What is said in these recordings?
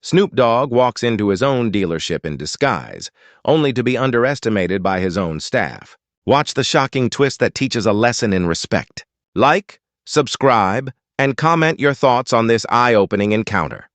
Snoop Dogg walks into his own dealership in disguise, only to be underestimated by his own staff. Watch the shocking twist that teaches a lesson in respect. Like, subscribe, and comment your thoughts on this eye-opening encounter.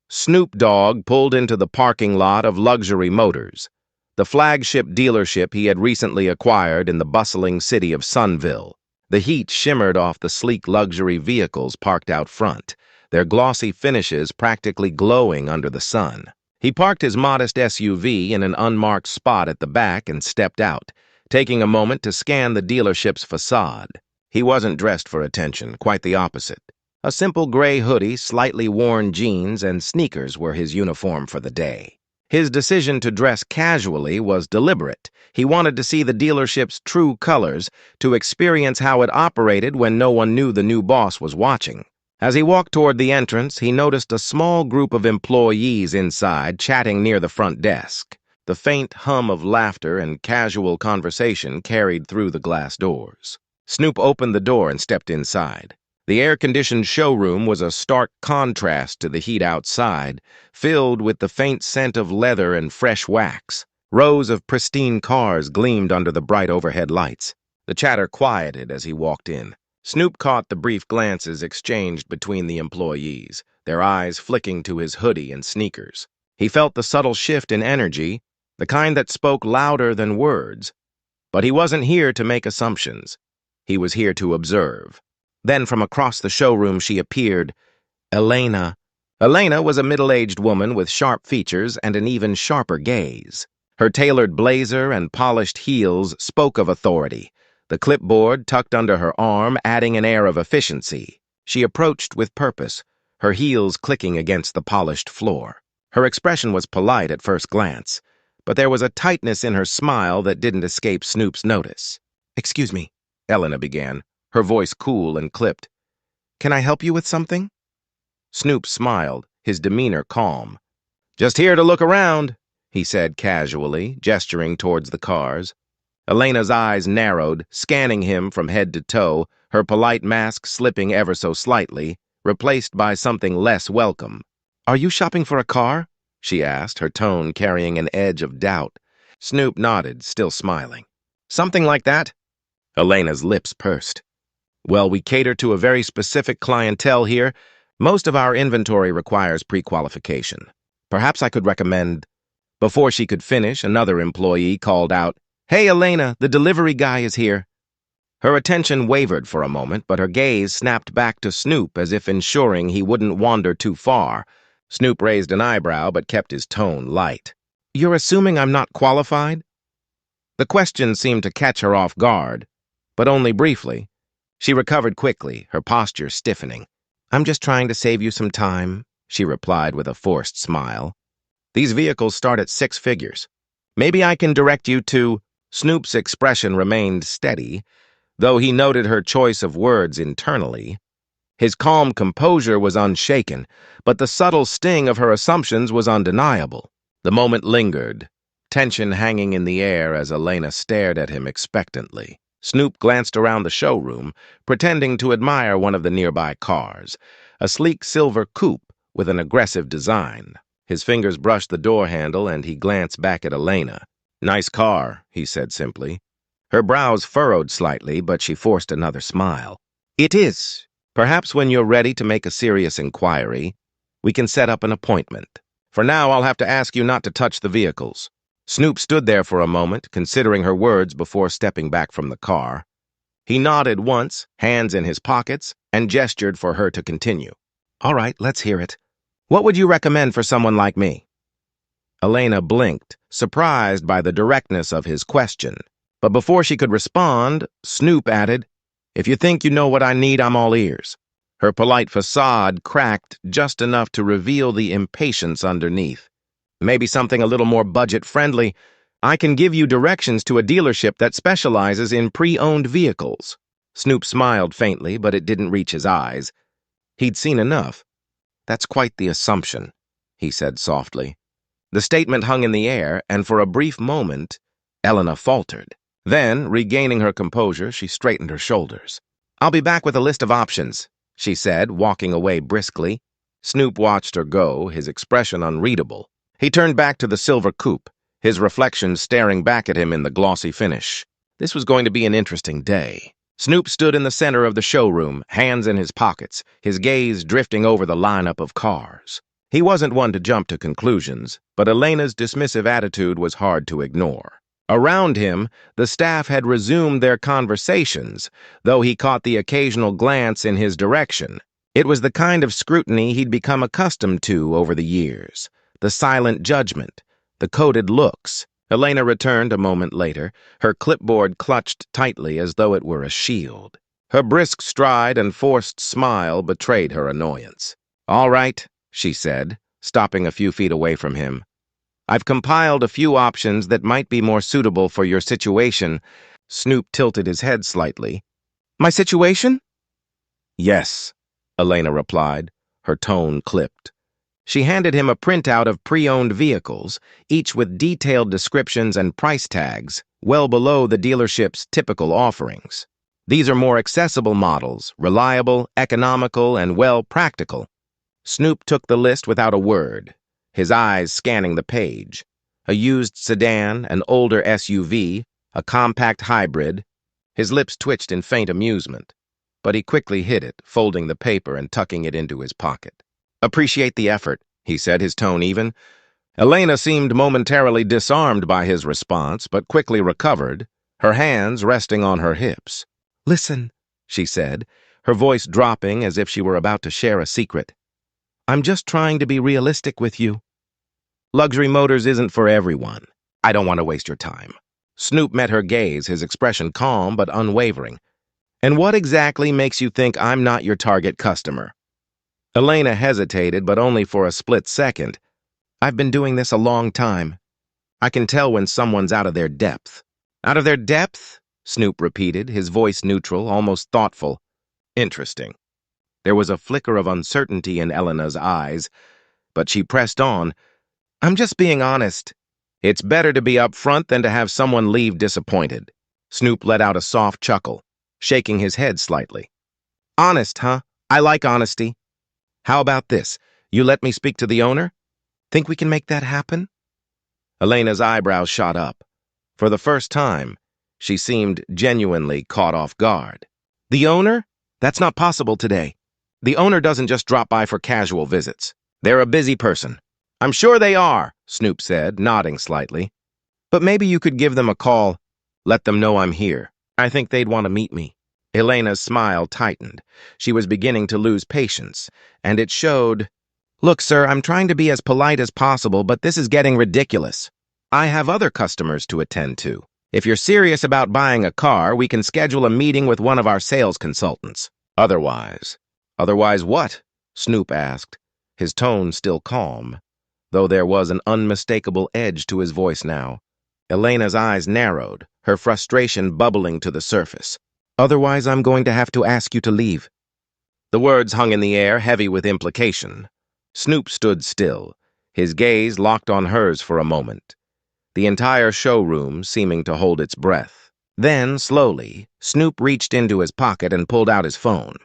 Snoop Dogg pulled into the parking lot of Luxury Motors, the flagship dealership he had recently acquired in the bustling city of Sunville. The heat shimmered off the sleek luxury vehicles parked out front, their glossy finishes practically glowing under the sun. He parked his modest SUV in an unmarked spot at the back and stepped out, taking a moment to scan the dealership's facade. He wasn't dressed for attention, quite the opposite. A simple gray hoodie, slightly worn jeans, and sneakers were his uniform for the day. His decision to dress casually was deliberate. He wanted to see the dealership's true colors, to experience how it operated when no one knew the new boss was watching. As he walked toward the entrance, he noticed a small group of employees inside chatting near the front desk. The faint hum of laughter and casual conversation carried through the glass doors. Snoop opened the door and stepped inside. The air-conditioned showroom was a stark contrast to the heat outside, filled with the faint scent of leather and fresh wax. Rows of pristine cars gleamed under the bright overhead lights. The chatter quieted as he walked in. Snoop caught the brief glances exchanged between the employees, their eyes flicking to his hoodie and sneakers. He felt the subtle shift in energy, the kind that spoke louder than words. But he wasn't here to make assumptions. He was here to observe. Then from across the showroom she appeared, Elena. Elena was a middle-aged woman with sharp features and an even sharper gaze. Her tailored blazer and polished heels spoke of authority, the clipboard tucked under her arm adding an air of efficiency. She approached with purpose, her heels clicking against the polished floor. Her expression was polite at first glance, but there was a tightness in her smile that didn't escape Snoop's notice. "Excuse me," Elena began, her voice cool and clipped. "Can I help you with something?" Snoop smiled, his demeanor calm. "Just here to look around," he said casually, gesturing towards the cars. Elena's eyes narrowed, scanning him from head to toe, her polite mask slipping ever so slightly, replaced by something less welcome. "Are you shopping for a car?" she asked, her tone carrying an edge of doubt. Snoop nodded, still smiling. "Something like that?" Elena's lips pursed. "Well, we cater to a very specific clientele here. Most of our inventory requires pre-qualification. Perhaps I could recommend—" Before she could finish, another employee called out, "Hey, Elena, the delivery guy is here." Her attention wavered for a moment, but her gaze snapped back to Snoop as if ensuring he wouldn't wander too far. Snoop raised an eyebrow but kept his tone light. "You're assuming I'm not qualified?" The question seemed to catch her off guard, but only briefly. She recovered quickly, her posture stiffening. "I'm just trying to save you some time," she replied with a forced smile. "These vehicles start at 6 figures. Maybe I can direct you to—" Snoop's expression remained steady, though he noted her choice of words internally. His calm composure was unshaken, but the subtle sting of her assumptions was undeniable. The moment lingered, tension hanging in the air as Elena stared at him expectantly. Snoop glanced around the showroom, pretending to admire one of the nearby cars, a sleek silver coupe with an aggressive design. His fingers brushed the door handle and he glanced back at Elena. "Nice car," he said simply. Her brows furrowed slightly, but she forced another smile. "It is. Perhaps when you're ready to make a serious inquiry, we can set up an appointment. For now, I'll have to ask you not to touch the vehicles." Snoop stood there for a moment, considering her words before stepping back from the car. He nodded once, hands in his pockets, and gestured for her to continue. "All right, let's hear it. What would you recommend for someone like me?" Elena blinked, surprised by the directness of his question. But before she could respond, Snoop added, "If you think you know what I need, I'm all ears." Her polite facade cracked just enough to reveal the impatience underneath. "Maybe something a little more budget-friendly. I can give you directions to a dealership that specializes in pre-owned vehicles." Snoop smiled faintly, but it didn't reach his eyes. He'd seen enough. "That's quite the assumption," he said softly. The statement hung in the air, and for a brief moment, Elena faltered. Then, regaining her composure, she straightened her shoulders. "I'll be back with a list of options," she said, walking away briskly. Snoop watched her go, his expression unreadable. He turned back to the silver coupe, his reflection staring back at him in the glossy finish. This was going to be an interesting day. Snoop stood in the center of the showroom, hands in his pockets, his gaze drifting over the lineup of cars. He wasn't one to jump to conclusions, but Elena's dismissive attitude was hard to ignore. Around him, the staff had resumed their conversations, though he caught the occasional glance in his direction. It was the kind of scrutiny he'd become accustomed to over the years. The silent judgment, the coded looks. Elena returned a moment later, her clipboard clutched tightly as though it were a shield. Her brisk stride and forced smile betrayed her annoyance. "All right," she said, stopping a few feet away from him. "I've compiled a few options that might be more suitable for your situation." Snoop tilted his head slightly. "My situation?" "Yes," Elena replied, her tone clipped. She handed him a printout of pre-owned vehicles, each with detailed descriptions and price tags, well below the dealership's typical offerings. "These are more accessible models, reliable, economical, and well practical." Snoop took the list without a word, his eyes scanning the page. A used sedan, an older SUV, a compact hybrid. His lips twitched in faint amusement, but he quickly hid it, folding the paper and tucking it into his pocket. "Appreciate the effort," he said, his tone even. Elena seemed momentarily disarmed by his response, but quickly recovered, her hands resting on her hips. "Listen," she said, her voice dropping as if she were about to share a secret. "I'm just trying to be realistic with you. Luxury Motors isn't for everyone. I don't want to waste your time." Snoop met her gaze, his expression calm but unwavering. "And what exactly makes you think I'm not your target customer?" Elena hesitated, but only for a split second. "I've been doing this a long time. I can tell when someone's out of their depth." "Out of their depth?" Snoop repeated, his voice neutral, almost thoughtful. "Interesting." There was a flicker of uncertainty in Elena's eyes, but she pressed on. "I'm just being honest. It's better to be upfront than to have someone leave disappointed." Snoop let out a soft chuckle, shaking his head slightly. "Honest, huh? I like honesty. How about this? You let me speak to the owner? Think we can make that happen?" Elena's eyebrows shot up. For the first time, she seemed genuinely caught off guard. "The owner? That's not possible today. The owner doesn't just drop by for casual visits. They're a busy person." "I'm sure they are," Snoop said, nodding slightly. "But maybe you could give them a call. Let them know I'm here. I think they'd want to meet me." Elena's smile tightened. She was beginning to lose patience, and it showed. "Look, sir, I'm trying to be as polite as possible, but this is getting ridiculous. I have other customers to attend to. If you're serious about buying a car, we can schedule a meeting with one of our sales consultants. Otherwise." "Otherwise what?" Snoop asked, his tone still calm, though there was an unmistakable edge to his voice now. Elena's eyes narrowed, her frustration bubbling to the surface. "Otherwise, I'm going to have to ask you to leave." The words hung in the air, heavy with implication. Snoop stood still, his gaze locked on hers for a moment, the entire showroom seeming to hold its breath. Then, slowly, Snoop reached into his pocket and pulled out his phone.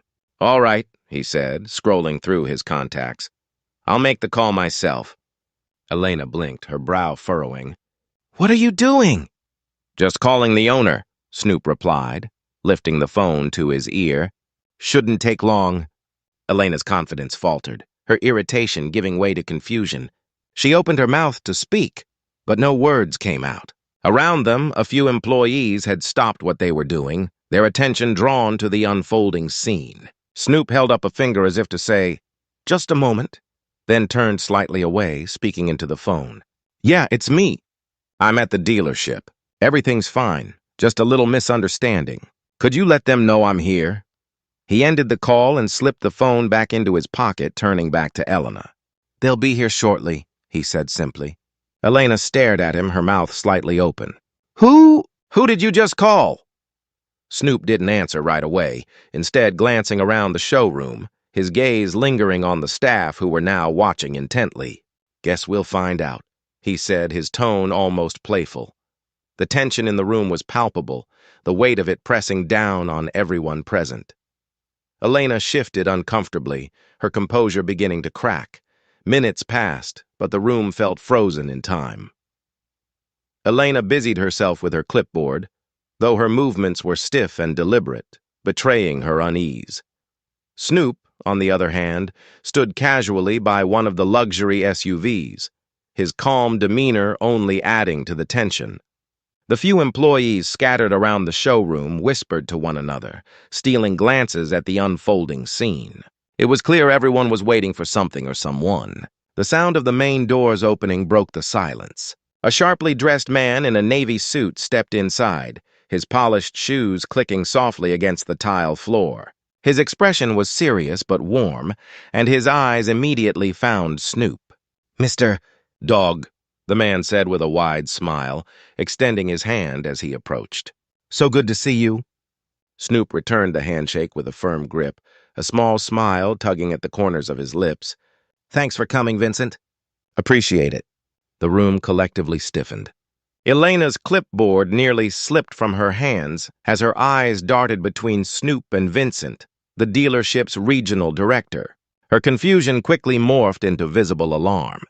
"All right," he said, scrolling through his contacts. "I'll make the call myself." Elena blinked, her brow furrowing. "What are you doing?" "Just calling the owner," Snoop replied, lifting the phone to his ear. "Shouldn't take long." Elena's confidence faltered, her irritation giving way to confusion. She opened her mouth to speak, but no words came out. Around them, a few employees had stopped what they were doing, their attention drawn to the unfolding scene. Snoop held up a finger as if to say, "Just a moment," then turned slightly away, speaking into the phone. "Yeah, it's me. I'm at the dealership. Everything's fine, just a little misunderstanding. Could you let them know I'm here?" He ended the call and slipped the phone back into his pocket, turning back to Elena. "They'll be here shortly," he said simply. Elena stared at him, her mouth slightly open. Who did you just call?" Snoop didn't answer right away, instead glancing around the showroom, his gaze lingering on the staff who were now watching intently. "Guess we'll find out," he said, his tone almost playful. The tension in the room was palpable, the weight of it pressing down on everyone present. Elena shifted uncomfortably, her composure beginning to crack. Minutes passed, but the room felt frozen in time. Elena busied herself with her clipboard, though her movements were stiff and deliberate, betraying her unease. Snoop, on the other hand, stood casually by one of the luxury SUVs, his calm demeanor only adding to the tension. The few employees scattered around the showroom whispered to one another, stealing glances at the unfolding scene. It was clear everyone was waiting for something or someone. The sound of the main doors opening broke the silence. A sharply dressed man in a navy suit stepped inside, his polished shoes clicking softly against the tile floor. His expression was serious but warm, and his eyes immediately found Snoop. "Mr. Dogg," the man said with a wide smile, extending his hand as he approached. "So good to see you." Snoop returned the handshake with a firm grip, a small smile tugging at the corners of his lips. "Thanks for coming, Vincent." "Appreciate it." The room collectively stiffened. Elena's clipboard nearly slipped from her hands as her eyes darted between Snoop and Vincent, the dealership's regional director. Her confusion quickly morphed into visible alarm.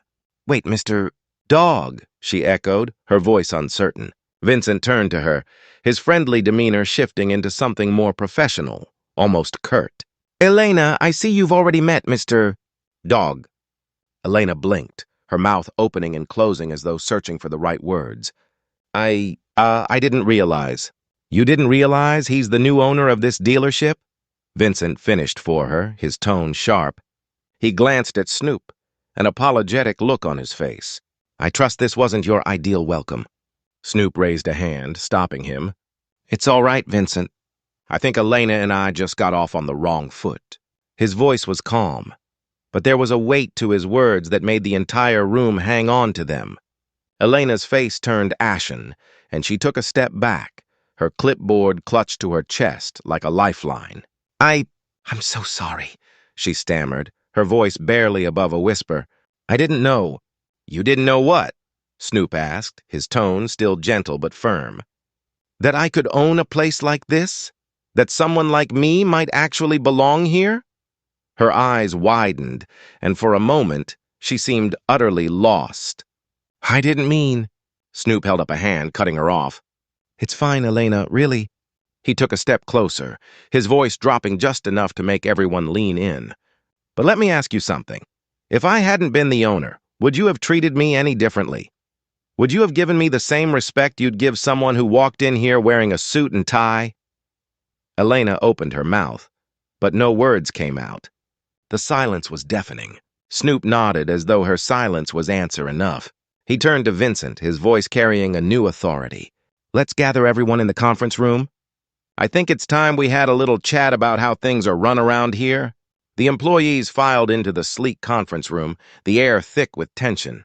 "Wait, Mr. Dogg," she echoed, her voice uncertain. Vincent turned to her, his friendly demeanor shifting into something more professional, almost curt. "Elena, I see you've already met Mr. Dogg." Elena blinked, her mouth opening and closing as though searching for the right words. I didn't realize." "You didn't realize he's the new owner of this dealership?" Vincent finished for her, his tone sharp. He glanced at Snoop, an apologetic look on his face. "I trust this wasn't your ideal welcome." Snoop raised a hand, stopping him. "It's all right, Vincent. I think Elena and I just got off on the wrong foot." His voice was calm, but there was a weight to his words that made the entire room hang on to them. Elena's face turned ashen, and she took a step back, her clipboard clutched to her chest like a lifeline. I'm so sorry," she stammered, her voice barely above a whisper. "I didn't know." "You didn't know what?" Snoop asked, his tone still gentle but firm. "That I could own a place like this? That someone like me might actually belong here?" Her eyes widened, and for a moment, she seemed utterly lost. "I didn't mean—" Snoop held up a hand, cutting her off. "It's fine, Elena, really." He took a step closer, his voice dropping just enough to make everyone lean in. "But let me ask you something. If I hadn't been the owner, would you have treated me any differently? Would you have given me the same respect you'd give someone who walked in here wearing a suit and tie?" Elena opened her mouth, but no words came out. The silence was deafening. Snoop nodded as though her silence was answer enough. He turned to Vincent, his voice carrying a new authority. "Let's gather everyone in the conference room. I think it's time we had a little chat about how things are run around here." The employees filed into the sleek conference room, the air thick with tension.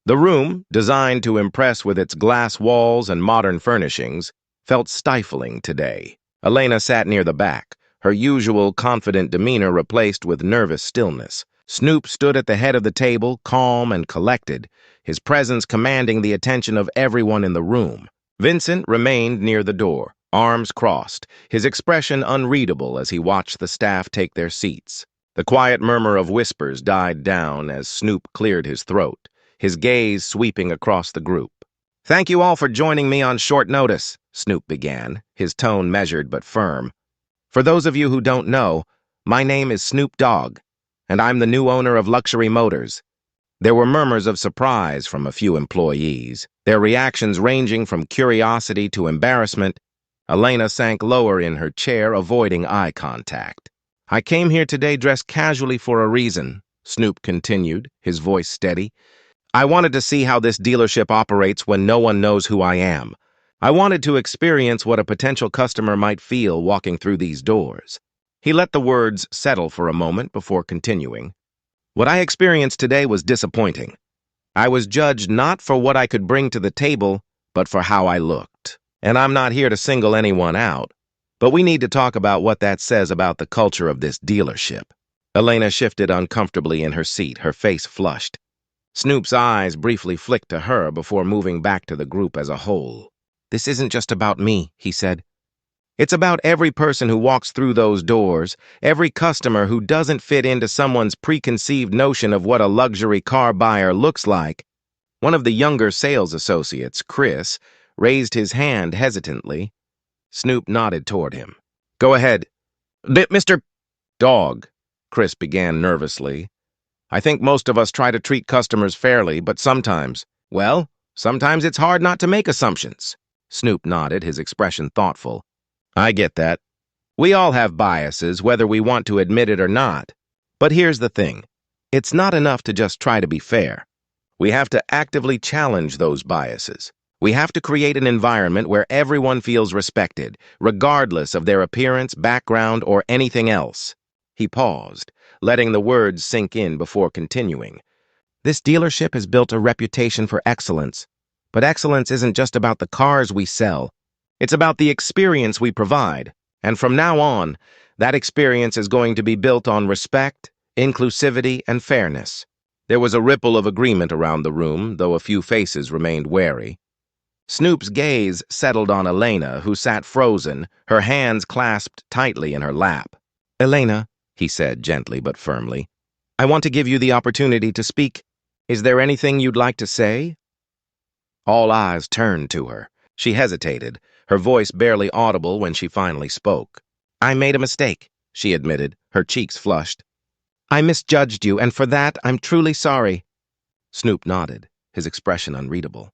The room, designed to impress with its glass walls and modern furnishings, felt stifling today. Elena sat near the back, her usual confident demeanor replaced with nervous stillness. Snoop stood at the head of the table, calm and collected, his presence commanding the attention of everyone in the room. Vincent remained near the door, arms crossed, his expression unreadable as he watched the staff take their seats. The quiet murmur of whispers died down as Snoop cleared his throat, his gaze sweeping across the group. "Thank you all for joining me on short notice," Snoop began, his tone measured but firm. "For those of you who don't know, my name is Snoop Dogg, and I'm the new owner of Luxury Motors." There were murmurs of surprise from a few employees, their reactions ranging from curiosity to embarrassment. Elena sank lower in her chair, avoiding eye contact. "I came here today dressed casually for a reason," Snoop continued, his voice steady. "I wanted to see how this dealership operates when no one knows who I am. I wanted to experience what a potential customer might feel walking through these doors." He let the words settle for a moment before continuing. "What I experienced today was disappointing. I was judged not for what I could bring to the table, but for how I looked. And I'm not here to single anyone out, but we need to talk about what that says about the culture of this dealership." Elena shifted uncomfortably in her seat, her face flushed. Snoop's eyes briefly flicked to her before moving back to the group as a whole. "This isn't just about me," he said. It's about every person who walks through those doors, every customer who doesn't fit into someone's preconceived notion of what a luxury car buyer looks like. One of the younger sales associates, Chris, raised his hand hesitantly. Snoop nodded toward him. Go ahead. Mr. Dogg, Chris began nervously. I think most of us try to treat customers fairly, but sometimes it's hard not to make assumptions. Snoop nodded, his expression thoughtful. I get that. We all have biases, whether we want to admit it or not. But here's the thing. It's not enough to just try to be fair. We have to actively challenge those biases. We have to create an environment where everyone feels respected, regardless of their appearance, background, or anything else. He paused, letting the words sink in before continuing. This dealership has built a reputation for excellence. But excellence isn't just about the cars we sell. It's about the experience we provide. And from now on, that experience is going to be built on respect, inclusivity, and fairness. There was a ripple of agreement around the room, though a few faces remained wary. Snoop's gaze settled on Elena, who sat frozen, her hands clasped tightly in her lap. Elena, he said gently but firmly, I want to give you the opportunity to speak. Is there anything you'd like to say? All eyes turned to her. She hesitated, her voice barely audible when she finally spoke. I made a mistake, she admitted, her cheeks flushed. I misjudged you, and for that, I'm truly sorry. Snoop nodded, his expression unreadable.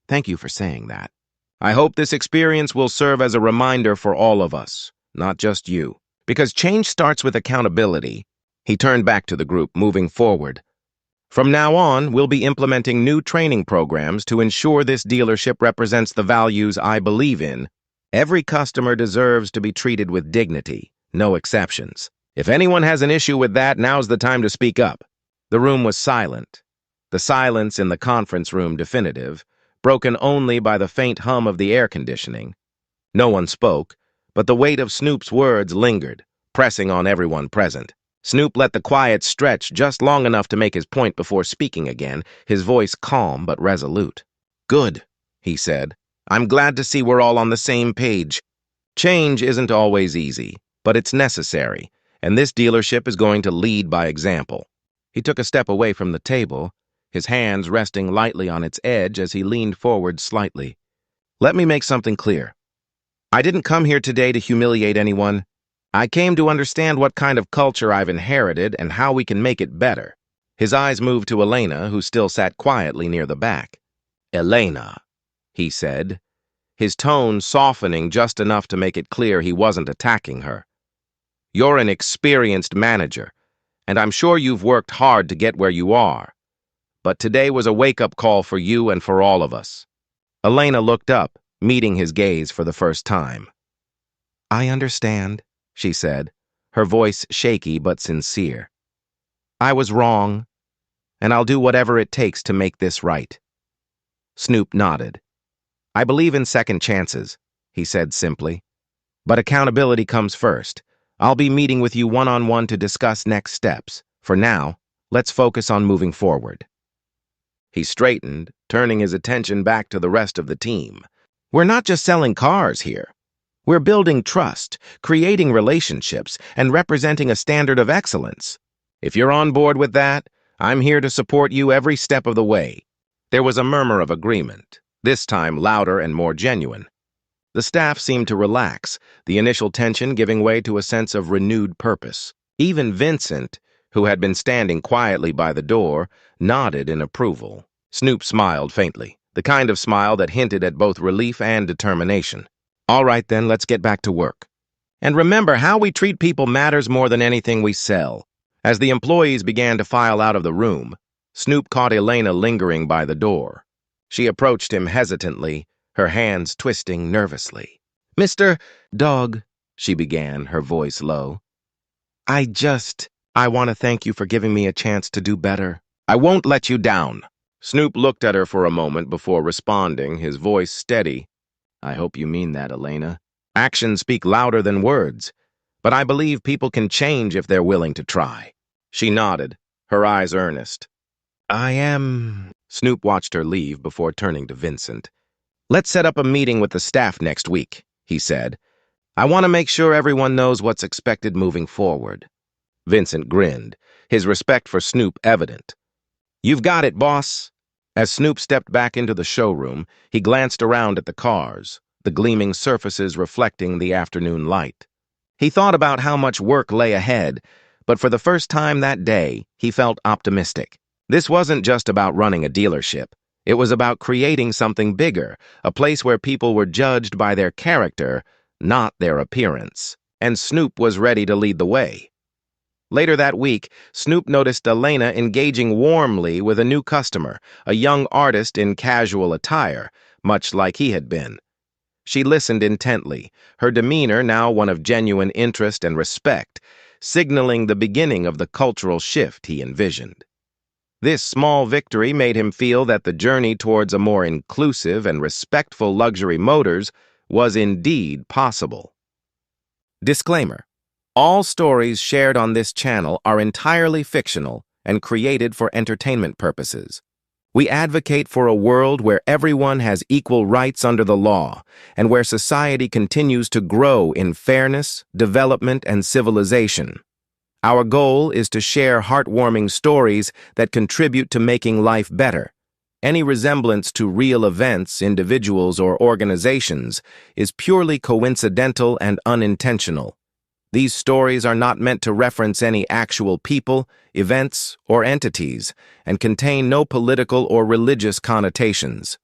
Thank you for saying that. I hope this experience will serve as a reminder for all of us, not just you. Because change starts with accountability. He turned back to the group, moving forward. From now on, we'll be implementing new training programs to ensure this dealership represents the values I believe in. Every customer deserves to be treated with dignity, no exceptions. If anyone has an issue with that, now's the time to speak up. The room was silent. The silence in the conference room definitive, broken only by the faint hum of the air conditioning. No one spoke, but the weight of Snoop's words lingered, pressing on everyone present. Snoop let the quiet stretch just long enough to make his point before speaking again, his voice calm but resolute. Good, he said. I'm glad to see we're all on the same page. Change isn't always easy, but it's necessary, and this dealership is going to lead by example. He took a step away from the table, his hands resting lightly on its edge as he leaned forward slightly. Let me make something clear. I didn't come here today to humiliate anyone. I came to understand what kind of culture I've inherited and how we can make it better. His eyes moved to Elena, who still sat quietly near the back. Elena, he said, his tone softening just enough to make it clear he wasn't attacking her. You're an experienced manager, and I'm sure you've worked hard to get where you are. But today was a wake-up call for you and for all of us. Elena looked up, meeting his gaze for the first time. I understand, she said, her voice shaky but sincere. I was wrong, and I'll do whatever it takes to make this right. Snoop nodded. I believe in second chances, he said simply. But accountability comes first. I'll be meeting with you one-on-one to discuss next steps. For now, let's focus on moving forward. He straightened, turning his attention back to the rest of the team. We're not just selling cars here. We're building trust, creating relationships, and representing a standard of excellence. If you're on board with that, I'm here to support you every step of the way. There was a murmur of agreement, this time louder and more genuine. The staff seemed to relax, the initial tension giving way to a sense of renewed purpose. Even Vincent, who had been standing quietly by the door, nodded in approval. Snoop smiled faintly, the kind of smile that hinted at both relief and determination. All right then, let's get back to work. And remember, how we treat people matters more than anything we sell. As the employees began to file out of the room, Snoop caught Elena lingering by the door. She approached him hesitantly, her hands twisting nervously. Mr. Dogg, she began, her voice low. I want to thank you for giving me a chance to do better. I won't let you down. Snoop looked at her for a moment before responding, his voice steady. I hope you mean that, Elena. Actions speak louder than words, but I believe people can change if they're willing to try. She nodded, her eyes earnest. Snoop watched her leave before turning to Vincent. Let's set up a meeting with the staff next week, he said. I want to make sure everyone knows what's expected moving forward. Vincent grinned, his respect for Snoop evident. You've got it, boss. As Snoop stepped back into the showroom, he glanced around at the cars, the gleaming surfaces reflecting the afternoon light. He thought about how much work lay ahead, but for the first time that day, he felt optimistic. This wasn't just about running a dealership. It was about creating something bigger, a place where people were judged by their character, not their appearance. And Snoop was ready to lead the way. Later that week, Snoop noticed Elena engaging warmly with a new customer, a young artist in casual attire, much like he had been. She listened intently, her demeanor now one of genuine interest and respect, signaling the beginning of the cultural shift he envisioned. This small victory made him feel that the journey towards a more inclusive and respectful luxury motors was indeed possible. Disclaimer: all stories shared on this channel are entirely fictional and created for entertainment purposes. We advocate for a world where everyone has equal rights under the law and where society continues to grow in fairness, development, and civilization. Our goal is to share heartwarming stories that contribute to making life better. Any resemblance to real events, individuals, or organizations is purely coincidental and unintentional. These stories are not meant to reference any actual people, events, or entities, and contain no political or religious connotations.